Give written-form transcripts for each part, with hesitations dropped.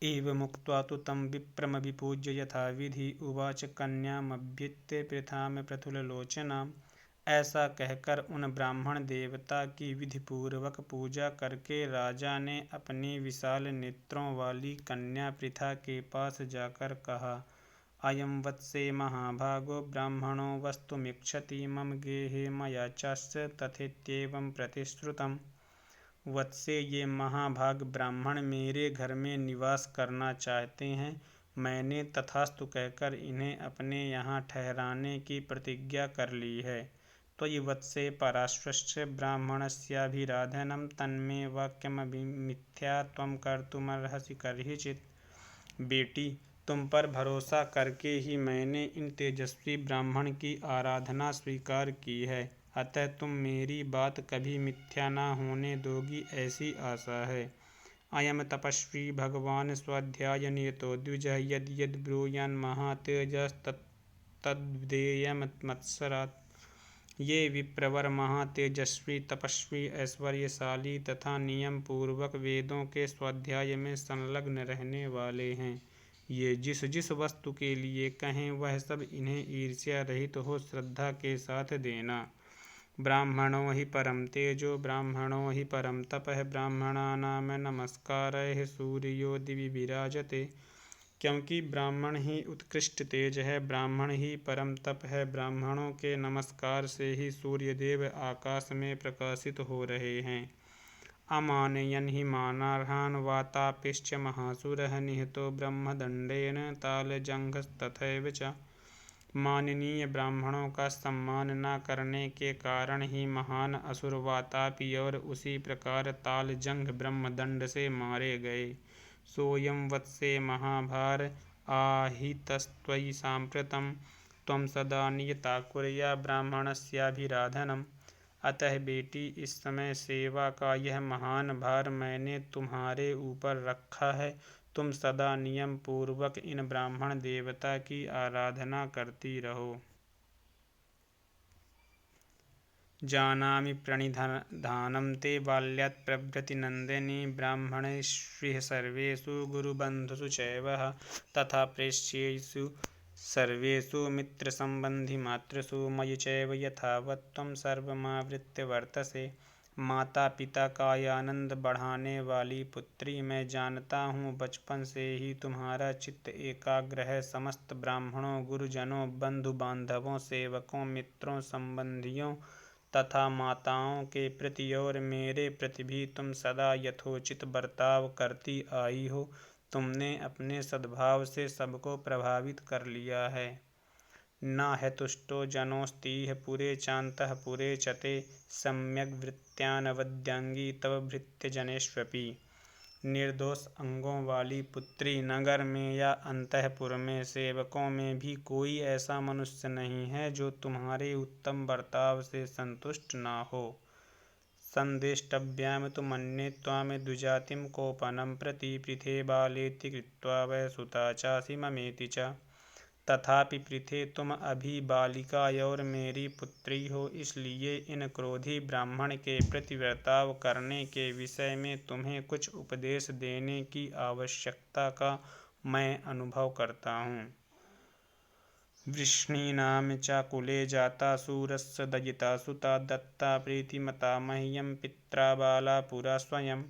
एवमुक्त्वा तु तं विप्रमभिपूज्य यथाविधि उवाच कन्यामभ्युत्य पृथां प्रफुल्ललोचनाम्। ऐसा कहकर उन ब्राह्मण देवता की विधिपूर्वक पूजा करके राजा ने अपनी विशाल नेत्रों वाली कन्या पृथा के पास जाकर कहा, अयं वत्से महाभागो ब्राह्मणो वस्तुमिच्छति मम गेहे मया चास्य तथेत्येवं प्रतिश्रुतम्। वत्से, ये महाभाग ब्राह्मण मेरे घर में निवास करना चाहते हैं। मैंने तथास्तु कहकर इन्हें अपने यहाँ ठहराने की प्रतिज्ञा कर ली है। त्वयि वत्से पराश्वस्य ब्राह्मणस्याभिराधनं तन्मे वाक्यममिथ्या त्वं कर्तुमर्हसि कर्हिचित्। बेटी, तुम पर भरोसा करके ही मैंने इन तेजस्वी ब्राह्मण की आराधना स्वीकार की है, अतः तुम मेरी बात कभी मिथ्या न होने दोगी ऐसी आशा है। अयम तपस्वी भगवान स्वाध्याय नियतो द्विजः यद् यद् ब्रूयान् महातेजस्तत्तद्वेयं मत्सरात्। ये विप्रवर महातेजस्वी, तपस्वी, ऐश्वर्यशाली तथा नियम पूर्वक वेदों के स्वाध्याय में संलग्न रहने वाले हैं। ये जिस जिस वस्तु के लिए कहें वह सब इन्हें ईर्ष्या रहित हो श्रद्धा के साथ देना। ब्राह्मणो हि परम तेजो ब्राह्मणो हि परम तपः ब्राह्मणानां नमस्कारैः सूर्यो दिवि विराजते। क्योंकि ब्राह्मण ही उत्कृष्ट तेज है, ब्राह्मण ही परम तप है, ब्राह्मणों के नमस्कार से ही सूर्यदेव आकाश में प्रकाशित हो रहे हैं। अमानयन् हि मानार्हान् वातापिश्च महासुरः निहतो ब्रह्मदंडेन तालजङ्घस्तथैव च। माननीय ब्राह्मणों का सम्मान न करने के कारण ही महान असुर वातापी और उसी प्रकार तालजंघ ब्रह्मदंड से मारे गए। सोऽयं वत्से महाभार आहितस्त्वयि साम्प्रतं त्वं सदा नियता कुर्या ब्राह्मणस्याभिराधनम्। अतः बेटी, इस समय सेवा का यह महान भार मैंने तुम्हारे ऊपर रखा है। तुम सदा नियम पूर्वक इन ब्राह्मण देवता की आराधना करती रहो। जानामि प्रणिधानं ते बाल्यात् प्रभृति नन्दिनी ब्राह्मणेष्विह सर्वेषु गुरुबन्धुषु चैव तथा प्रेष्येषु सर्वेषु मित्रसम्बन्धिमातृषु मयि चैव यथावत् त्वं सर्वमावृत्य वर्तसे। माता पिता का आनंद बढ़ाने वाली पुत्री, मैं जानता हूँ बचपन से ही तुम्हारा चित्त एकाग्र है। समस्त ब्राह्मणों, गुरुजनों, बंधु बांधवों, सेवकों, मित्रों, संबंधियों तथा माताओं के प्रति और मेरे प्रति भी तुम सदा यथोचित बर्ताव करती आई हो। तुमने अपने सद्भाव से सबको प्रभावित कर लिया है। न हेतुष्टो जनोस्तीह पुरे चान्तः पुरे चते सम्यग् वृत्त्यानवद्यांगी तव भृत्यजनेष्वपि। निर्दोष अंगों वाली पुत्री, नगर में या अंतःपुर में सेवकों में भी कोई ऐसा मनुष्य नहीं है जो तुम्हारे उत्तम बर्ताव से संतुष्ट न हो। संदेष्टव्यां तु मन्ये त्वां द्विजातिं कोपनं प्रति पृथे बालेति कृत्वा वै सुता चासि ममेति च। तथापि पृथे, तुम अभी बालिका और मेरी पुत्री हो, इसलिए इन क्रोधी ब्राह्मण के प्रति वर्ताव करने के विषय में तुम्हें कुछ उपदेश देने की आवश्यकता का मैं अनुभव करता हूँ। वृष्णीनां च कुले जाता शूरस्य दयिता सुता दत्ता प्रीतिमता मह्यं पित्रा बाला पुरा स्वयं।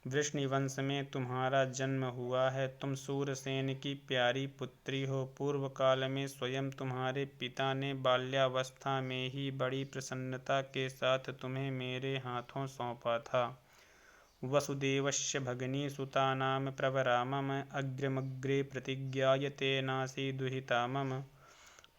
वृष्णिवंश में तुम्हारा जन्म हुआ है। तुम सूरसेन की प्यारी पुत्री हो। पूर्व काल में स्वयं तुम्हारे पिता ने बाल्यावस्था में ही बड़ी प्रसन्नता के साथ तुम्हें मेरे हाथों सौंपा था। वसुदेवस्य भगिनी सुतानां प्रवरा मम अग्र्यमग्रे प्रतिज्ञाय तेनासि दुहिता मम।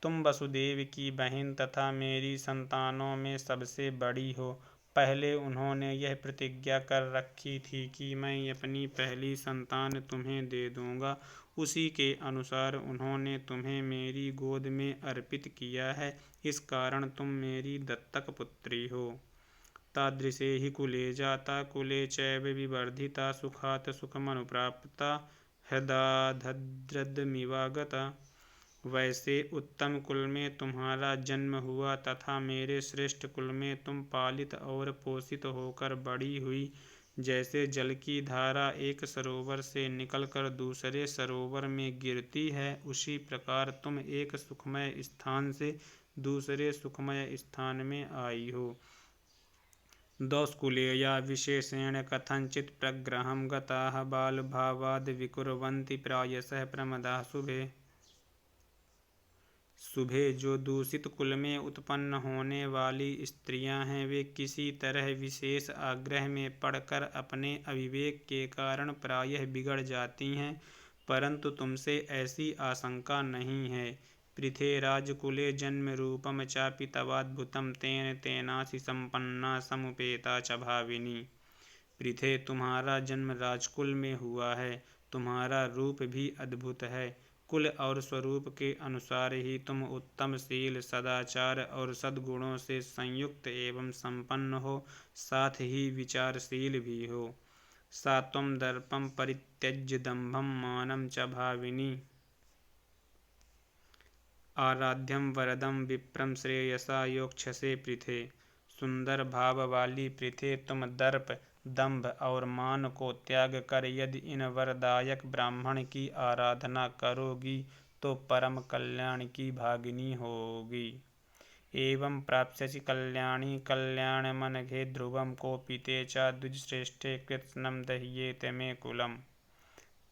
तुम वसुदेव की बहन तथा मेरी संतानों में सबसे बड़ी हो। पहले उन्होंने यह प्रतिज्ञा कर रखी थी कि मैं अपनी पहली संतान तुम्हें दे दूंगा। उसी के अनुसार उन्होंने तुम्हें मेरी गोद में अर्पित किया है। इस कारण तुम मेरी दत्तक पुत्री हो। तादृशे हि कुले जाता कुले चैव विवर्धिता सुखात् सुखमनुप्राप्ता हृदाधद्रदमिवागता। वैसे उत्तम कुल में तुम्हारा जन्म हुआ तथा मेरे श्रेष्ठ कुल में तुम पालित और पोषित होकर बड़ी हुई। जैसे जल की धारा एक सरोवर से निकलकर दूसरे सरोवर में गिरती है, उसी प्रकार तुम एक सुखमय स्थान से दूसरे सुखमय स्थान में आई हो। दौस्कुलेया विशेषेण कथंचित् प्रग्रहं गताः बालभावाद् विकुर्वन्ति प्रायशः प्रमदाः शुभे। शुभे जो दूषित कुल में उत्पन्न होने वाली स्त्रियां हैं, वे किसी तरह विशेष आग्रह में पड़कर अपने अविवेक के कारण प्रायः बिगड़ जाती हैं, परंतु तुमसे ऐसी आशंका नहीं है। पृथे राजकुले जन्म रूपम चापि तवाद्भुतम तेन तेनासि संपन्ना समुपेता च भाविनी। पृथे तुम्हारा जन्म राजकुल में हुआ है, तुम्हारा रूप भी अद्भुत है। कुल और स्वरूप के अनुसार ही तुम उत्तमशील, सदाचार और सद्गुणों से संयुक्त एवं संपन्न हो, साथ ही विचारशील भी हो। सा त्वं दर्पं परित्यज्य दम्भं मानं च भाविनी। आराध्यम वरदम विप्रम श्रेयसा योक्षसे पृथे। सुंदर भाव वाली पृथे, तुम दर्प, दंभ और मान को त्याग कर यदि इन वरदायक ब्राह्मण की आराधना करोगी तो परम कल्याण की भागिनी होगी। एवं प्राप्स्यसि कल्याणी कल्याणमनघे ध्रुवं कोपिते च द्विजश्रेष्ठे कृत्स्नं दह्येत मे कुलम्।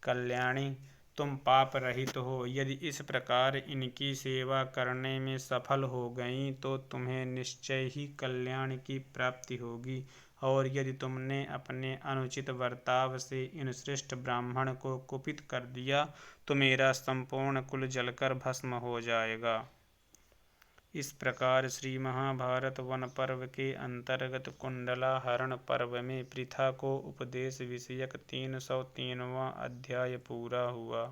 कल्याणी, तुम पाप रहित हो, यदि इस प्रकार इनकी सेवा करने में सफल हो गई तो तुम्हें निश्चय ही कल्याण की प्राप्ति होगी, और यदि तुमने अपने अनुचित बर्ताव से इन श्रेष्ठ ब्राह्मण को कुपित कर दिया तो मेरा संपूर्ण कुल जलकर भस्म हो जाएगा। इस प्रकार श्री महाभारत वन पर्व के अंतर्गत कुंडला हरण पर्व में पृथा को उपदेश विषयक 303वां अध्याय पूरा हुआ।